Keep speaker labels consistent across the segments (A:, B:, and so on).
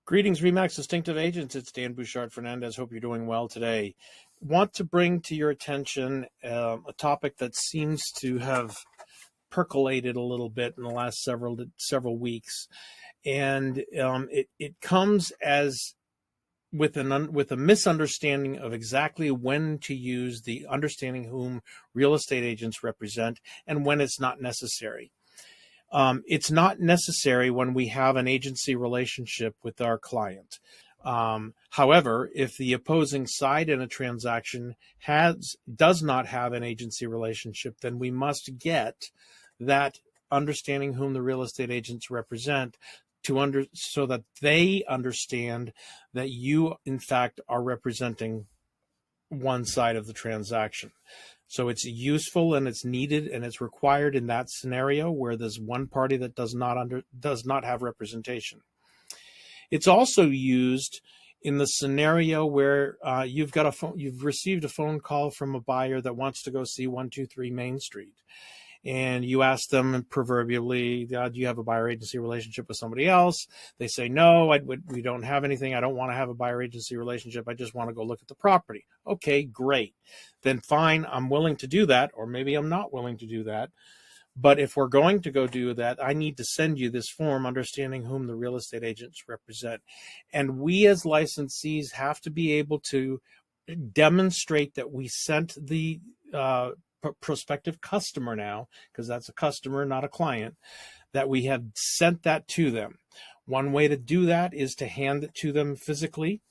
A: Greetings, Remax Distinctive Agents. It's Dan Bouchard Fernandez. Hope you're doing well today. Want to bring to your attention a topic that seems to have percolated a little bit in the last several weeks, and it comes as with a misunderstanding of exactly when to use the understanding whom real estate agents represent and when it's not necessary. It's not necessary when we have an agency relationship with our client. However, if the opposing side in a transaction does not have an agency relationship, then we must get that understanding whom the real estate agents represent so that they understand that you, in fact, are representing one side of the transaction. So it's useful and it's needed and it's required in that scenario where there's one party that does not have representation. It's also used in the scenario where you've received a phone call from a buyer that wants to go see 123 Main Street. And you ask them proverbially, do you have a buyer agency relationship with somebody else? They say, no, we don't have anything. I don't want to have a buyer agency relationship. I just want to go look at the property. Okay, great. Then fine, I'm willing to do that, or maybe I'm not willing to do that. But if we're going to go do that, I need to send you this form, understanding whom the real estate agents represent. And we as licensees have to be able to demonstrate that we sent the prospective customer now, because that's a customer, not a client, that we have sent that to them. One way to do that is to hand it to them physically,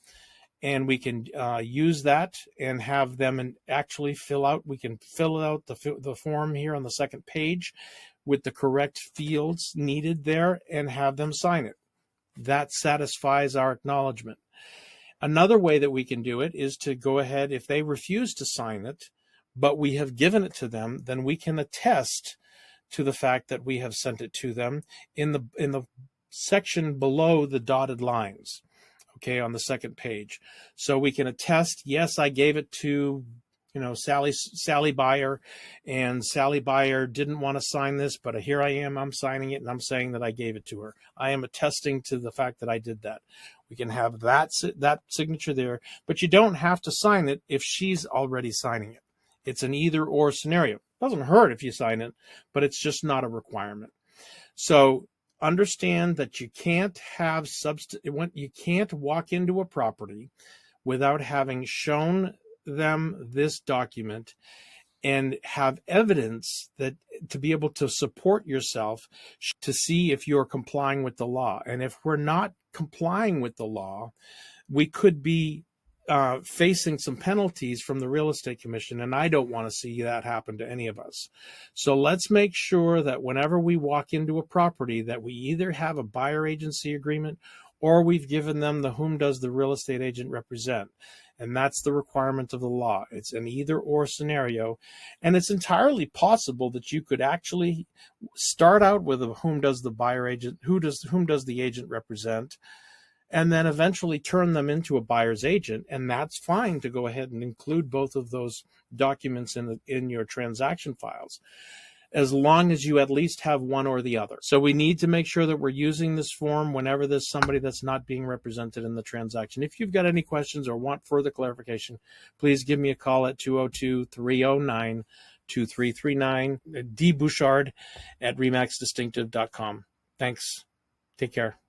A: and we can use that and have them actually we can fill out the form here on the second page with the correct fields needed there and have them sign it. That satisfies our acknowledgement. Another way that we can do it is to go ahead, if they refuse to sign it, but we have given it to them, then we can attest to the fact that we have sent it to them in the section below the dotted lines, okay, on the second page. So we can attest, yes, I gave it to, Sally Buyer, and Sally Buyer didn't want to sign this, but here I am, I'm signing it, and I'm saying that I gave it to her. I am attesting to the fact that I did that. We can have that signature there, but you don't have to sign it if she's already signing it. It's an either or scenario. It doesn't hurt if you sign it, but it's just not a requirement. So understand that you can't you can't walk into a property without having shown them this document and have evidence that to be able to support yourself to see if you're complying with the law. And if we're not complying with the law, we could be facing some penalties from the Real Estate Commission, and I don't want to see that happen to any of us. So let's make sure that whenever we walk into a property that we either have a buyer agency agreement or we've given them the whom does the real estate agent represent. And that's the requirement of the law. It's an either or scenario. And it's entirely possible that you could actually start out with a whom does the buyer agent, whom does the agent represent, and then eventually turn them into a buyer's agent. And that's fine to go ahead and include both of those documents in your transaction files, as long as you at least have one or the other. So we need to make sure that we're using this form whenever there's somebody that's not being represented in the transaction. If you've got any questions or want further clarification, please give me a call at 202-309-2339, dbouchard@remaxdistinctive.com. Thanks. Take care.